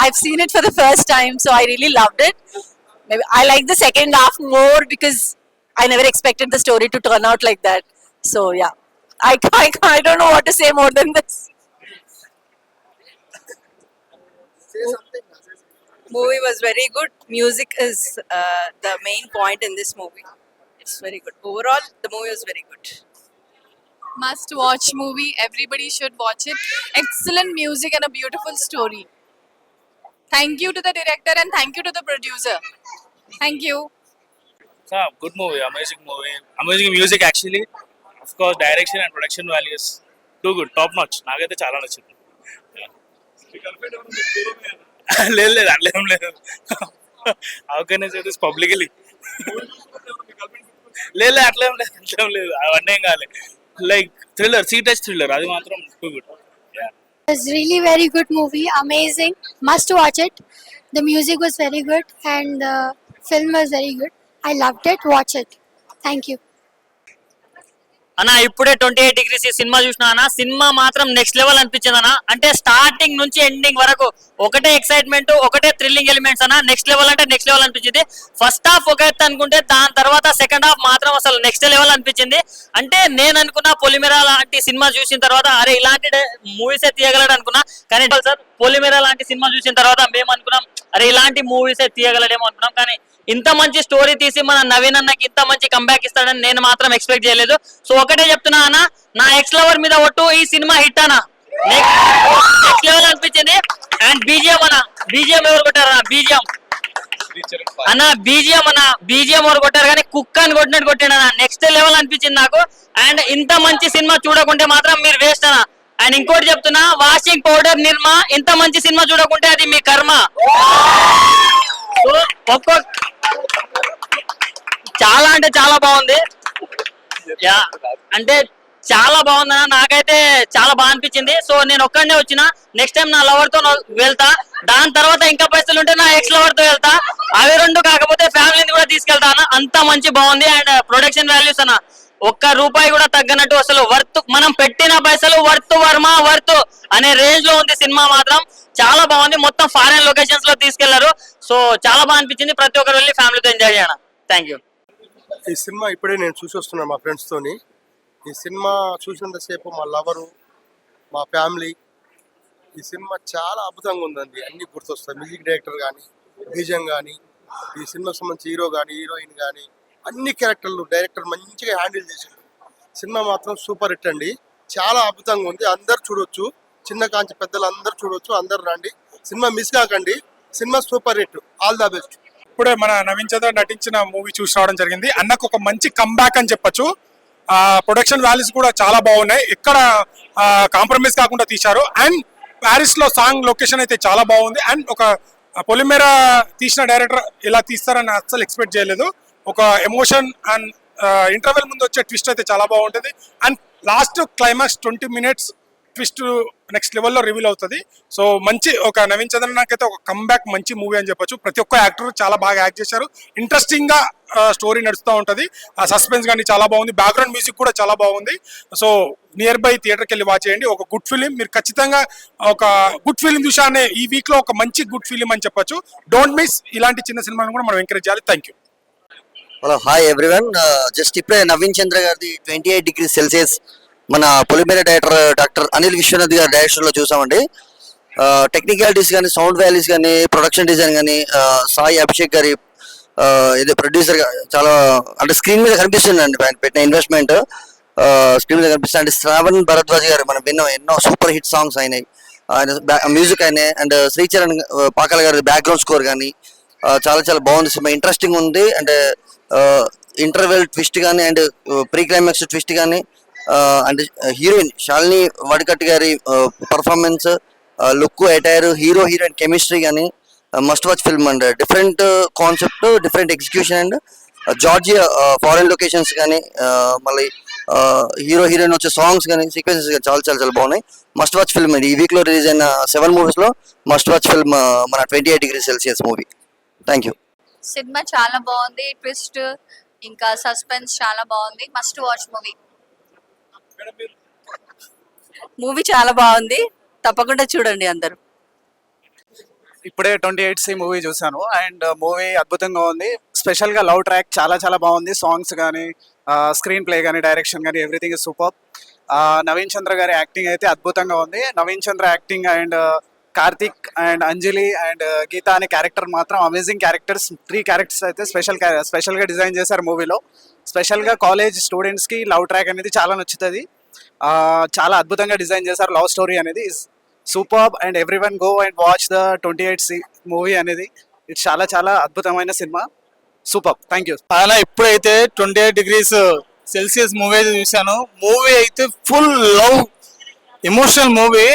I've seen it for the first time, so I really loved it. Maybe I like the second half more because I never expected the story to turn out like that. So yeah, I don't know what to say more than this. Movie was very good. Music is the main point in this movie. It's very good. Overall, the movie was very good. Must watch movie. Everybody should watch it. Excellent music and a beautiful story. Thank you to the director and thank you to the producer. Thank you. Good movie, amazing music actually. Of course, direction and production values too good, top notch. నాకైతే చాలా నచ్చింది. లేదు లేదు అట్లా ఏం లేదు. How can I say this publicly? లేదు అట్లా ఏం లేదు అవన్నీ ఏం కాలే. లైక్ థ్రిల్లర్, సీ టచ్ థ్రిల్లర్, అది మాత్రం too good. It's really very good movie, amazing. Must watch it. The music was very good and the film was very good. I loved it. Watch it. Thank you. అన్న ఇప్పుడే 28 degrees ఈ cinema చూసినా అన్న, cinema మాత్రం next level అనిపించింది అన్న. అంటే starting నుంచి ఎండింగ్ వరకు ఒకటే ఎక్సైట్మెంట్, ఒకటే థ్రిల్లింగ్ ఎలిమెంట్స్ అన్న. నెక్స్ట్ లెవెల్ అంటే నెక్స్ట్ లెవెల్ అనిపించింది. ఫస్ట్ హాఫ్ ఒక ఎత్తు అనుకుంటే దాని తర్వాత సెకండ్ హాఫ్ మాత్రం అసలు నెక్స్ట్ లెవెల్ అనిపించింది. అంటే నేను అనుకున్న పొలిమేర లాంటి సినిమా చూసిన తర్వాత అరే ఇలాంటి మూవీసే తీయగలడు అనుకున్నా. కానీ సార్ పొలిమేర లాంటి సినిమా చూసిన తర్వాత మేము అనుకున్నాం అరే ఇలాంటి మూవీసే తీయగలడేమో అనుకున్నాం. కానీ ఇంత మంచి స్టోరీ తీసి మన నవీన్ అన్నకి ఇంత మంచి కంబ్యాక్ ఇస్తాడని నేను మాత్రం ఎక్స్పెక్ట్ చేయలేదు. సో ఒకటే చెప్తున్నా అన్న, నా ఎక్స్ లవర్ మీద ఒట్టు, ఈ సినిమా హిట్ అన్న, నెక్స్ట్ లెవెల్ అనిపించింది. అండ్ బీజిఎం అన్న, బీజిఎం ఎవరు కొట్టారు అన్న? బీజిఎం అన్న, బీజిఎం ఎవరు కొట్టారు కానీ కుక్క అని కొట్టినట్టు కొట్టాడు అన్న. నెక్స్ట్ లెవెల్ అనిపించింది నాకు. అండ్ ఇంత మంచి సినిమా చూడకుంటే మాత్రం మీరు వేస్ట్ అన్న. అండ్ ఇంకోటి చెప్తున్నా, వాషింగ్ పౌడర్ నిర్మా, ఇంత మంచి సినిమా చూడకుంటే అది మీ కర్మ. సో చాలా అంటే చాలా బాగుంది. అంటే చాలా బాగుంది అన్న, నాకైతే చాలా బాగా అనిపించింది. సో నేను ఒక్కడనే వచ్చిన, నెక్స్ట్ టైం నా లవర్ తో వెళ్తా, దాని తర్వాత ఇంకా పైసలు ఉంటే నా ఎక్స్ లవర్ తో వెళ్తా, అవి రెండు కాకపోతే ఫ్యామిలీని కూడా తీసుకెళ్తా అన్న. అంత మంచి బాగుంది. అండ్ ప్రొడక్షన్ వాల్యూస్ అన్న ఒక్క రూపాయి కూడా తగ్గనట్టు, అసలు వర్త్, మనం పెట్టిన పైసలు వర్త్ వర్మ వర్త్ అనే రేంజ్ లో ఉంది సినిమా మాత్రం. చాలా బాగుంది. మొత్తం ఫారెన్ లొకేషన్స్ లో తీసుకెళ్లారు. సో చాలా బాగా అనిపించింది. ప్రతి ఒక్కరు వెళ్ళి ఫ్యామిలీతో ఎంజాయ్ చేయడం. Thank you. ఈ సినిమా ఇప్పుడే నేను చూసి వస్తున్నాను మా ఫ్రెండ్స్ తోని. ఈ సినిమా చూసినంతసేపు మా లవరు, మా ఫ్యామిలీ, ఈ సినిమా చాలా అద్భుతంగా ఉందండి. అన్ని గుర్తొస్తాయి. మ్యూజిక్ డైరెక్టర్ కానీ, బీజం కానీ, ఈ సినిమాకి సంబంధించి హీరో కానీ, హీరోయిన్ కానీ, అన్ని క్యారెక్టర్లు డైరెక్టర్ మంచిగా హ్యాండిల్ చేసిండు. సినిమా మాత్రం సూపర్ హిట్ అండి. చాలా అద్భుతంగా ఉంది. అందరు చూడొచ్చు, చిన్న కాంచి పెద్దలు అందరు చూడొచ్చు. అందరు రండి, సినిమా మిస్ కాకండి. Cinema super hit. All the best. ఇప్పుడే మన నవీన్ చంద్ర నటించిన మూవీ చూసి రావడం జరిగింది. అన్నకు ఒక మంచి కంబ్యాక్ అని చెప్పొచ్చు. ప్రొడక్షన్ వాల్యూస్ కూడా చాలా బాగున్నాయి. ఎక్కడ కాంప్రమైజ్ కాకుండా తీశారు. అండ్ ప్యారిస్ లో సాంగ్ లొకేషన్ అయితే చాలా బాగుంది. అండ్ ఒక పొలిమేర తీసిన డైరెక్టర్ ఇలా తీస్తారని అస్సలు ఎక్స్పెక్ట్ చేయలేదు. ఒక ఎమోషన్ అండ్ ఇంటర్వెల్ ముందు వచ్చే ట్విస్ట్ అయితే చాలా బాగుంటుంది. And last climax 20 minutes twist next లెవెల్లో రివీల్ అవుతుంది. సో మంచి ఒక నవీన్ చంద్రన్ నాకైతే ఒక కంబ్యాక్ మంచి మూవీ అని చెప్పొచ్చు. ప్రతి ఒక్క యాక్టర్ చాలా బాగా యాక్ట్ చేశారు. ఇంట్రెస్టింగ్ గా స్టోరీ నడుస్తూ ఉంటుంది. ఆ సస్పెన్స్ కానీ చాలా బాగుంది. బ్యాక్గ్రౌండ్ మ్యూజిక్ కూడా చాలా బాగుంది. సో నియర్ బై థియేటర్కి వెళ్ళి వాచ్ చేయండి. ఒక గుడ్ ఫిలిం. మీరు ఖచ్చితంగా ఒక గుడ్ ఫిలిం చూసానే ఈ వీక్ లో ఒక మంచి గుడ్ ఫిలిం అని చెప్పొచ్చు. Don't miss. ఇలాంటి చిన్న సినిమాను కూడా మనం ఎంకరేజ్ చేయాలి. Thank you. Hello, hi everyone. Just ఇప్పుడే నవీన్ చంద్ర గారిది 28 degrees Celsius మన పొలిమేర డైరెక్టర్ డాక్టర్ అనిల్ విశ్వనాథ్ గారి డైరెక్షన్ లో చూసామండి. టెక్నికాలిటీస్ కానీ, సౌండ్ వాల్యూస్ కానీ, ప్రొడక్షన్ డిజైన్ కానీ, సాయి అభిషేక్ గారి ఇది ప్రొడ్యూసర్ చాలా అంటే స్క్రీన్ మీద కనిపిస్తుంది అండి. పెట్టిన ఇన్వెస్ట్మెంట్ స్క్రీన్ మీద కనిపిస్తుంది. అంటే శ్రావణ్ భరద్వాజ్ గారు మనం విన్నాం, ఎన్నో సూపర్ హిట్ సాంగ్స్ అయినాయి. ఆయన మ్యూజిక్ అయినాయి. అండ్ శ్రీచరణ్ పాకాల గారి బ్యాక్గ్రౌండ్ స్కోర్ కానీ చాలా చాలా బాగుంది. సినిమా ఇంట్రెస్టింగ్ ఉంది. అంటే ఇంటర్వెల్ ట్విస్ట్ కానీ, అండ్ ప్రీ క్లైమాక్స్ ట్విస్ట్ కానీ, అంటే హీరోయిన్ శాలిని వడికట్టి గారి performance, look, attire, hero heroine chemistry కానీ must watch film. And different concept, different execution. And Georgia foreign locations కానీ, మళ్ళీ హీరో హీరోయిన్ వచ్చే సాంగ్స్ కానీ, సీక్వెన్సెస్ కానీ చాలా చాలా చాలా బాగున్నాయి. Must watch film. ఈ వీక్ లో రిలీజ్ అయిన 7 movies లో మస్ట్ వాచ్ ఫిల్మ్ మన 28 degrees Celsius movie. Thank you. Cinema చాలా బాగుంది. ట్విస్ట్ ఇంకా సస్పెన్స్ చాలా బాగుంది. Must watch movie. మూవీ చాలా బాగుంది. తప్పకుండా చూడండి అందరూ. ఇప్పుడే 28C మూవీ చూసాను అండ్ మూవీ అద్భుతంగా ఉంది. స్పెషల్ గా లవ్ ట్రాక్ చాలా చాలా బాగుంది. సాంగ్స్ కానీ స్క్రీన్ ప్లే కానీ డైరెక్షన్ కానీ everything is super. Naveen Chandra గారి యాక్టింగ్ అయితే అద్భుతంగా ఉంది. Naveen Chandra acting and Karthik and Anjali and Geetha అనే క్యారెక్టర్ మాత్రం అమేజింగ్ క్యారెక్టర్స్. 3 క్యారెక్టర్స్ అయితే స్పెషల్ గా డిజైన్ చేశారు మూవీలో. స్పెషల్ గా కాలేజ్ స్టూడెంట్స్ కి లవ్ ట్రాక్ అనేది చాలా నచ్చుతుంది. చాలా అద్భుతంగా డిజైన్ చేశారు. లవ్ స్టోరీ అనేది super and everyone go and watch the 28C movie అనేది. ఇట్స్ చాలా చాలా అద్భుతమైన సినిమా. సూపర్. Thank you. అలా ఇప్పుడైతే 28 డిగ్రీస్ సెల్సియస్ మూవీ అయితే చూశాను. మూవీ అయితే full love emotional movie.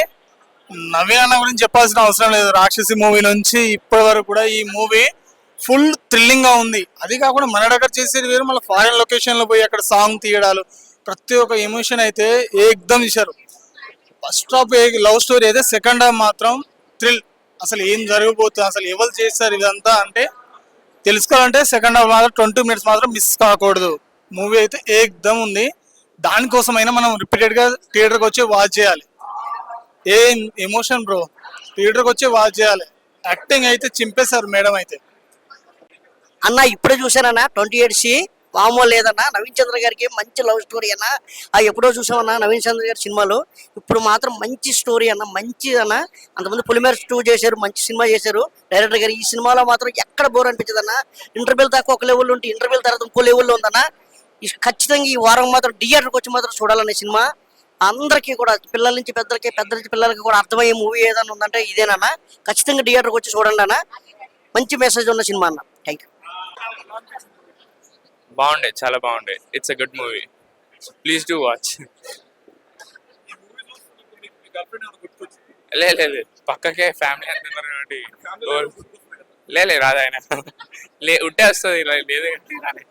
Naveen అన్న గురించి చెప్పాల్సిన అవసరం లేదు. రాక్షసి మూవీ నుంచి ఇప్పటి వరకు కూడా ఈ మూవీ ఫుల్ థ్రిల్లింగ్ గా ఉంది. అది కాకుండా మన దగ్గర చేసేది వేరు, మళ్ళీ ఫారెన్ లొకేషన్ లో పోయి అక్కడ సాంగ్ తీయడాలు, ప్రతి ఒక్క ఎమోషన్ అయితే ఏకదం ఇచ్చారు. ఫస్ట్ హాఫ్ లవ్ స్టోరీ అయితే, సెకండ్ హాఫ్ మాత్రం థ్రిల్. అసలు ఏం జరగబోతుంది, అసలు ఎవరు చేస్తారు ఇదంతా అంటే తెలుసుకోవాలంటే సెకండ్ హాఫ్ మాత్రం 20 మినిట్స్ మాత్రం మిస్ కాకూడదు. మూవీ అయితే ఏకదం ఉంది. దానికోసమైనా మనం రిపీటెడ్ గా థియేటర్కి వచ్చి వాచ్ చేయాలి. ఏం ఎమోషన్ బ్రో, థియేటర్కి వచ్చి వాచ్ చేయాలి. యాక్టింగ్ అయితే చింపేశారు మేడం అయితే. అన్న ఇప్పుడే చూసానన్నా 28C వామో లేదన్నా. నవీన్ చంద్ర గారికి మంచి లవ్ స్టోరీ అన్న. ఎప్పుడో చూసామన్నా నవీన్ చంద్ర గారి సినిమాలో. ఇప్పుడు మాత్రం మంచి స్టోరీ అన్న, మంచి అన్న. అంతమంది పులిమేర 2 చేశారు, మంచి సినిమా చేశారు డైరెక్టర్ గారు. ఈ సినిమాలో మాత్రం ఎక్కడ బోర్ అనిపించదు అన్న. ఇంటర్వెల్ దాకా ఒక లెవెల్ ఉంటే ఇంటర్వెల్ తర్వాత ఇంకో లెవెల్లో ఉందన్న. ఖచ్చితంగా ఈ వారం మాత్రం థియేటర్కి వచ్చి మాత్రం చూడాలనే సినిమా. అందరికీ కూడా పిల్లల నుంచి పెద్దలకి, పెద్ద నుంచి పిల్లలకి కూడా అర్థమయ్యే మూవీ ఏదైనా ఉందంటే ఇదేనన్నా. ఖచ్చితంగా థియేటర్కి వచ్చి చూడండి అన్న. మంచి మెసేజ్ ఉన్న సినిమా అన్న. Thank you. బాగుండే, చాలా బాగుండే. It's a good movie, please do watch. లే పక్కకే ఫ్యామిలీ అంటున్నారు కాబట్టి లే రాదు ఆయన. ఉంటే వస్తుంది, లేదే రాలే.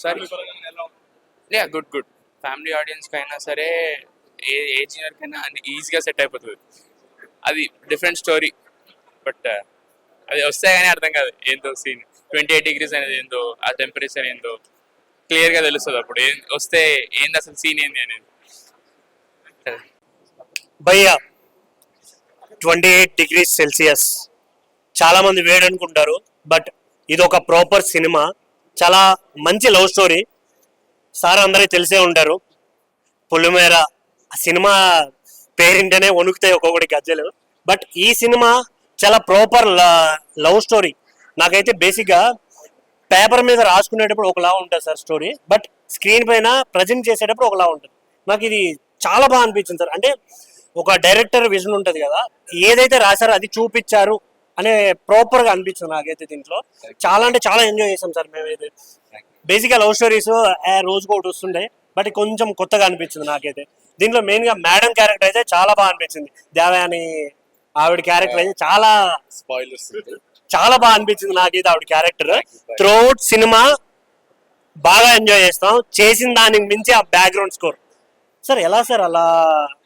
సరే గుడ్ ఫ్యామిలీ ఆడియన్స్ కైనా సరే, ఏ ఏజ్ వరకైనా ఈజీగా సెట్ అయిపోతుంది. అది డిఫరెంట్ స్టోరీ, బట్ అది వస్తే కానీ అర్థం కాదు ఏందో సీన్. 28 డిగ్రీస్ అనేది ఏందో, ఆ టెంపరేచర్ ఏందో క్లియర్గా తెలుస్తుంది అప్పుడు. వస్తే ఏంది అసలు సీన్ ఏంది అనేది. భయ్యా 28 డిగ్రీస్ సెల్సియస్ చాలా మంది వేడి అనుకుంటారు, బట్ ఇది ఒక ప్రాపర్ సినిమా. చాలా మంచి లవ్ స్టోరీ. సార్ అందరికీ తెలిసే ఉంటారు, పులిమేర సినిమా పేరింటనే వణుకుతాయి ఒక్కొక్కటి గజ్జలు. బట్ ఈ సినిమా చాలా ప్రాపర్ లవ్ స్టోరీ. నాకైతే బేసిక్గా పేపర్ మీద రాసుకునేటప్పుడు ఒకలా ఉంటుంది సార్ స్టోరీ, బట్ స్క్రీన్ పైన ప్రజెంట్ చేసేటప్పుడు ఒకలా ఉంటుంది. నాకు ఇది చాలా బాగా అనిపించింది సార్. అంటే ఒక డైరెక్టర్ విజన్ ఉంటుంది కదా, ఏదైతే రాశారో అది చూపించారు అనే ప్రాపర్గా అనిపించింది నాకైతే. దీంట్లో చాలా అంటే చాలా ఎంజాయ్ చేసాం సార్ మేమైతే. బేసిక్గా లవ్ స్టోరీస్ రోజుకు ఒకటి వస్తుండే, బట్ కొంచెం కొత్తగా అనిపించింది నాకైతే. దీంట్లో మెయిన్గా మేడం క్యారెక్టర్ అయితే చాలా బాగా అనిపించింది. దేవయాని ఆవిడ క్యారెక్టర్ అయితే చాలా బాగా అనిపించింది నాకైతే ఆవిడ క్యారెక్టర్. త్రూఅవుట్ సినిమా బాగా ఎంజాయ్ చేస్తాం. చేసిన దానికి మించి ఆ బ్యాక్గ్రౌండ్ స్కోర్ సార్. ఎలా సార్ అలా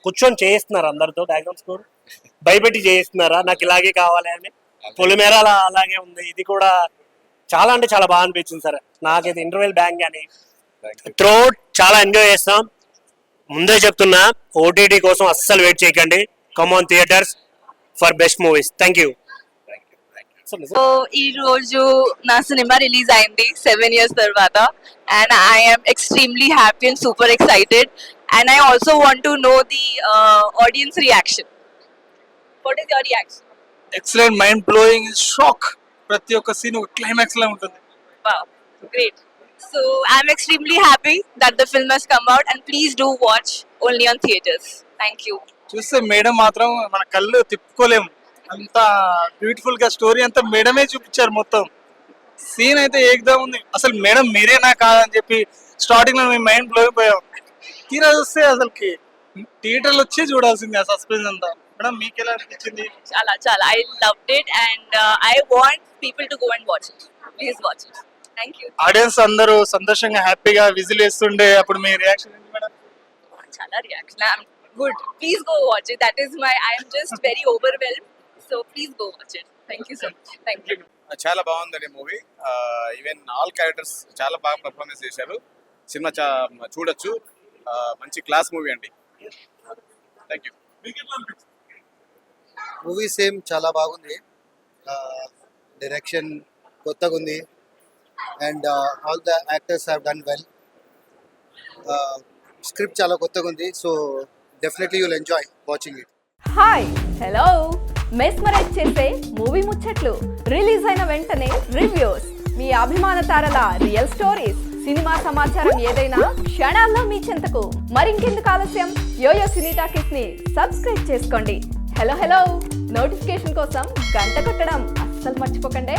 కూర్చొని చేయిస్తున్నారు అందరితో? బ్యాక్గ్రౌండ్ స్కోర్ భయపెట్టి చేయిస్తున్నారా నాకు ఇలాగే కావాలి అని? పొలిమేర అలాగే ఉంది. ఇది కూడా చాలా అంటే చాలా బాగా అనిపించింది సార్ నాకైతే. ఇంటర్వెల్ బ్యాంక్ అని త్రూఅవుట్ చాలా ఎంజాయ్ చేస్తాం. ముందే చెప్తున్నా, ఓటీటీ కోసం అస్సలు వెయిట్ చేయకండి. Come on theatres for best movies. Thank you. So ఈ రోజు నా సినిమా రిలీజ్ అయింది 7 years తర్వాత, and I'm extremely happy and super excited. And I also want to know the audience reaction. What is your reaction? Excellent, mind blowing, shock. ప్రతి ఒక్క scene ఒక climax లా ఉంటుంది. Wow, great. So I'm extremely happy that the film has come out, and please do watch only on theaters. Thank you. చూస్తే madam మాత్రం మన కళ్ళు తిప్పుకోలేము. అంత beautiful గా స్టోరీ అంతా మేడమే చూపించారు. మొత్తం సీన్ అయితే ఏకదం ఉంది. అసలు మేడం మీరేనా కాదని చెప్పి స్టార్టింగ్ లో మేము మైండ్ బ్లో అయిపోయాం. తీరా చూస్తే అసలుకి థియేటర్లో వచ్చి చూడాల్సింది ఆ సస్పెన్స్ అంతా. మేడం మీకు ఎలా అనిపించింది? Chala. I loved it, and I want people to go and watch it. Please watch it. Thank you. Audience అందరూ సంతోషంగా హ్యాపీగా విజిల్ వేస్తుండే అప్పుడు మీ రియాక్షన్ ఏంటి madam? Chala reaction. I'm good. Please go watch it. That is I am just very overwhelmed. So please go watch it. Thank you so much. Thank you. చాలా బాగుందండి movie. Even all characters చాలా బాగా performance చేశారు. సినిమా చూడొచ్చు. మంచి class movie అండి. Movie same చాలా బాగుంది, డైరెక్షన్ కొత్తగా ఉంది and all the actors have done well. Script చాలా కొత్తగా ఉంది, so definitely you'll enjoy watching it. Hi hello mesmerize చేసే మూవీ ముచ్చట్లు, రిలీజ్ అయిన వెంటనే రివ్యూస్, మీ అభిమాన తారల రియల్ స్టోరీస్, సినిమా సమాచారం ఏదైనా క్షణాల్లో మీ చెంతకు. మరింకెందుకు ఆలస్యం, యోయో సినీ టాకీస్ ని సబ్స్క్రైబ్ చేసుకోండి. హలో హలో నోటిఫికేషన్ కోసం గంట కొట్టడం అస్సలు మర్చిపోకండి.